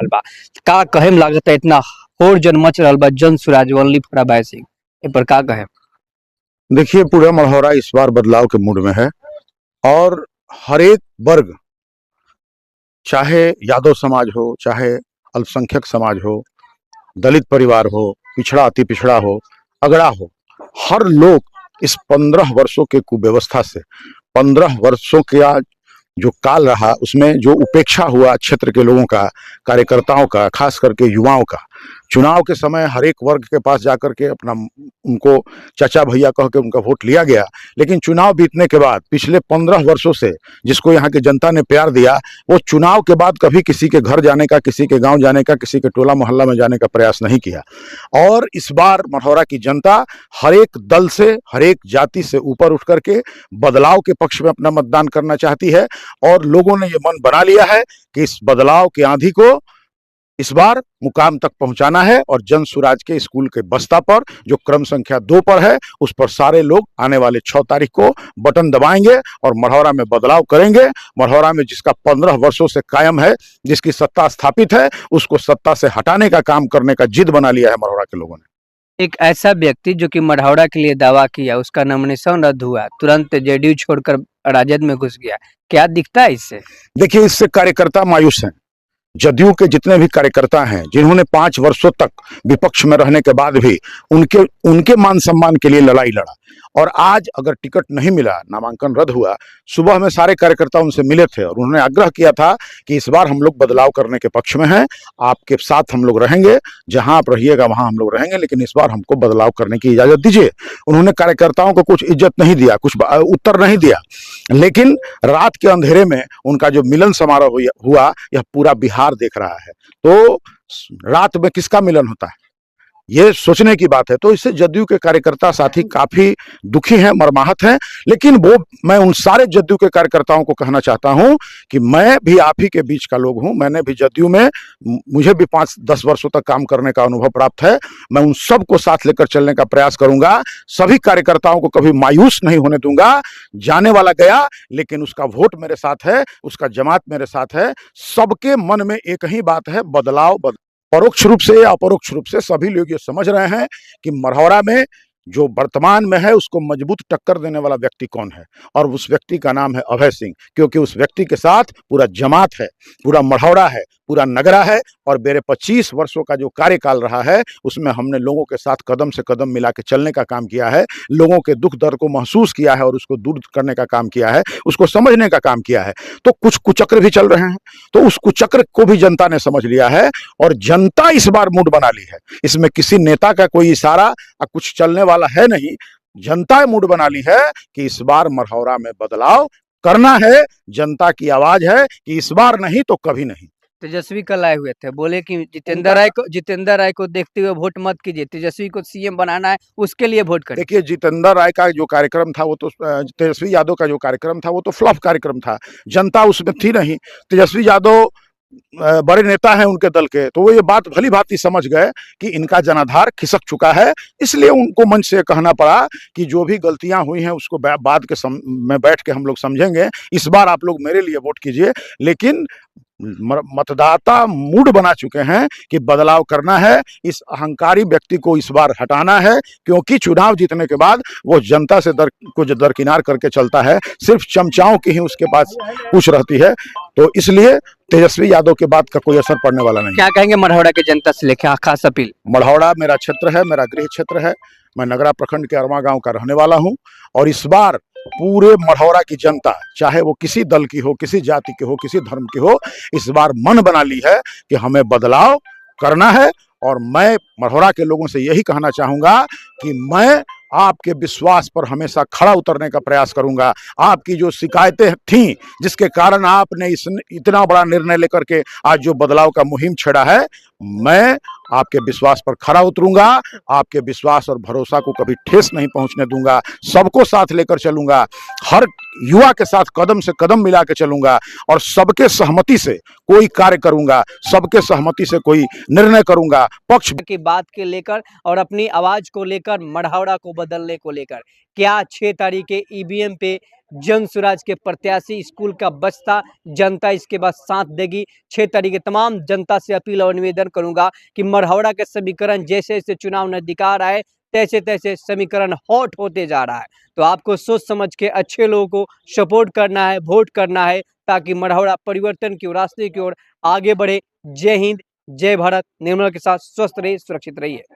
बा का कहेम लागत है इतना होर जन मच रहल बा जन सुराज ओनली फॉर अभय सिंह ए पर का कहेम। देखिए, पूरा मढ़ौरा इस बार बदलाव के मूड में है और हर एक वर्ग, चाहे यादव समाज हो, चाहे अल्पसंख्यक समाज हो, दलित परिवार हो, पिछड़ा अति पिछड़ा हो, अगड़ा हो, हर लोग इस 15 वर्षों के कुव्यवस्था से, 15 वर्षों का जो काल रहा उसमें जो उपेक्षा हुआ क्षेत्र के लोगों का, कार्यकर्ताओं का, खास करके युवाओं का, चुनाव के समय हर एक वर्ग के पास जाकर के अपना उनको चाचा भैया कह के उनका वोट लिया गया। लेकिन चुनाव बीतने के बाद पिछले 15 वर्षों से जिसको यहाँ की जनता ने प्यार दिया, वो चुनाव के बाद कभी किसी के घर जाने का, किसी के गांव जाने का, किसी के टोला मोहल्ला में जाने का प्रयास नहीं किया। और इस बार मढ़ौरा की जनता हर एक दल से, हर एक जाति से ऊपर उठ करके बदलाव के पक्ष में अपना मतदान करना चाहती है और लोगों ने ये मन बना लिया है कि इस बदलाव की आंधी को इस बार मुकाम तक पहुंचाना है। और जन सुराज के स्कूल के बस्ता पर जो क्रम संख्या 2 पर है, उस पर सारे लोग आने वाले 6 तारीख को बटन दबाएंगे और मढ़ौरा में बदलाव करेंगे। मढ़ौरा में जिसका 15 वर्षों से कायम है, जिसकी सत्ता स्थापित है, उसको सत्ता से हटाने का काम करने का जिद बना लिया है मढ़ौरा के लोगों ने। एक ऐसा व्यक्ति जो कि मढ़ौरा के लिए दावा किया, उसका नॉमिनेशन रद्द हुआ, तुरंत जेडीयू छोड़कर राजद में घुस गया, क्या दिखता है इससे? देखिए, इससे कार्यकर्ता मायूस हैं। जदयू के जितने भी कार्यकर्ता हैं, जिन्होंने 5 वर्षों तक विपक्ष में रहने के बाद भी उनके मान सम्मान के लिए लड़ाई लड़ा, और आज अगर टिकट नहीं मिला, नामांकन रद्द हुआ, सुबह में सारे कार्यकर्ता उनसे मिले थे और उन्होंने आग्रह किया था कि इस बार हम लोग बदलाव करने के पक्ष में हैं, आपके साथ हम लोग रहेंगे, जहां आप रहिएगा वहां हम लोग रहेंगे, लेकिन इस बार हमको बदलाव करने की इजाजत दीजिए। उन्होंने कार्यकर्ताओं को कुछ इज्जत नहीं दिया, कुछ उत्तर नहीं दिया, लेकिन रात के अंधेरे में उनका जो मिलन समारोह हुआ, यह पूरा बिहार देख रहा है। तो रात में किसका मिलन होता है, ये सोचने की बात है। तो इससे जदयू के कार्यकर्ता साथी काफी दुखी हैं, मर्माहत हैं। लेकिन मैं उन सारे जदयू के कार्यकर्ताओं को कहना चाहता हूं कि मैं भी आप ही के बीच का लोग हूं, मैंने भी जदयू में, मुझे भी 5-10 वर्षों तक काम करने का अनुभव प्राप्त है। मैं उन सबको साथ लेकर चलने का प्रयास करूंगा, सभी कार्यकर्ताओं को कभी मायूस नहीं होने दूंगा। जाने वाला गया, लेकिन उसका वोट मेरे साथ है, उसका जमात मेरे साथ है। सबके मन में एक ही बात है, बदलाव। परोक्ष रूप से या अपरोक्ष रूप से सभी लोग ये समझ रहे हैं कि मढ़ौरा में जो वर्तमान में है, उसको मजबूत टक्कर देने वाला व्यक्ति कौन है, और उस व्यक्ति का नाम है अभय सिंह। क्योंकि उस व्यक्ति के साथ पूरा जमात है, पूरा मढ़ौरा है, पूरा नगरा है, और मेरे 25 वर्षों का जो कार्यकाल रहा है, उसमें हमने लोगों के साथ कदम से कदम मिला के चलने का काम किया है, लोगों के दुख दर्द को महसूस किया है और उसको दूर करने का काम किया है, उसको समझने का काम किया है। तो कुछ कुचक्र भी चल रहे हैं, तो उस कुचक्र को भी जनता ने समझ लिया है और जनता इस बार मूड बना ली है। इसमें किसी नेता का कोई इशारा या कुछ चलने वाला है नहीं, जनता मूड बना ली है कि इस बार मढ़ौरा में बदलाव करना है। जनता की आवाज है कि इस बार नहीं तो कभी नहीं। तेजस्वी कल आए हुए थे, बोले कि जितेंद्र राय को देखते हुए वोट मत कीजिए, तेजस्वी को सीएम बनाना है, उसके लिए वोट करिए। देखिए, जितेंद्र राय का जो कार्यक्रम था, वो तो तेजस्वी यादव का जो कार्यक्रम था, वो तो फ्लॉप कार्यक्रम था, जनता उसमें थी नहीं। तेजस्वी यादव बड़े नेता हैं उनके दल के, तो वो ये बात भली भांति समझ गए कि इनका जनाधार खिसक चुका है, इसलिए उनको मंच से कहना पड़ा कि जो भी गलतियां हुई हैं उसको बाद के में बैठ के हम लोग समझेंगे, इस बार आप लोग मेरे लिए वोट कीजिए। लेकिन मतदाता मूड बना चुके हैं कि बदलाव करना है, इस अहंकारी व्यक्ति को इस बार हटाना है, क्योंकि चुनाव जीतने के बाद वो जनता से दरकिनार करके चलता है, सिर्फ चमचाओं की ही उसके पास पूछ रहती है। तो इसलिए तेजस्वी यादव के बात का कोई असर पड़ने वाला नहीं। क्या कहेंगे मढ़ौरा की जनता से लेकर खास अपील? मढ़ौरा मेरा क्षेत्र है, मेरा गृह क्षेत्र है, मैं नगरा प्रखंड के अरमा गांव का रहने वाला हूं, और इस बार पूरे मढ़ौरा की जनता, चाहे वो किसी दल की हो, किसी जाति की हो, किसी धर्म की हो, इस बार मन बना ली है कि हमें बदलाव करना है। और मैं मढ़ौरा के लोगों से यही कहना चाहूंगा कि मैं आपके विश्वास पर हमेशा खड़ा उतरने का प्रयास करूंगा। आपकी जो शिकायतें थीं, जिसके कारण आपने इतना बड़ा निर्णय लेकर के आज जो बदलाव का मुहिम छेड़ा है, मैं आपके विश्वास पर खड़ा उतरूंगा, आपके विश्वास और भरोसा को कभी ठेस नहीं पहुंचने दूंगा, सबको साथ लेकर चलूंगा, हर युवा के साथ कदम से कदम मिला के चलूंगा, और सबके सहमति से कोई कार्य करूंगा, सबके सहमति से कोई निर्णय करूंगा। पक्ष की बात के लेकर और अपनी आवाज को लेकर, मढ़ौरा को बदलने को लेकर, क्या 6 तारीख के ईवीएम पे जन स्वराज के प्रत्याशी, स्कूल का बचता जनता इसके बाद साथ देगी। 6 तारीख के तमाम जनता से अपील और निवेदन करूंगा कि मढ़ौरा के समीकरण जैसे जैसे चुनाव नजदीक आ रहा है तैसे तैसे समीकरण हॉट होते जा रहा है। तो आपको सोच समझ के अच्छे लोगों को सपोर्ट करना है, वोट करना है, ताकि मढ़ौरा परिवर्तन की ओर, रास्ते की ओर आगे बढ़े। जय हिंद, जय भारत। निर्मला के साथ स्वस्थ रहिए, सुरक्षित रहिए।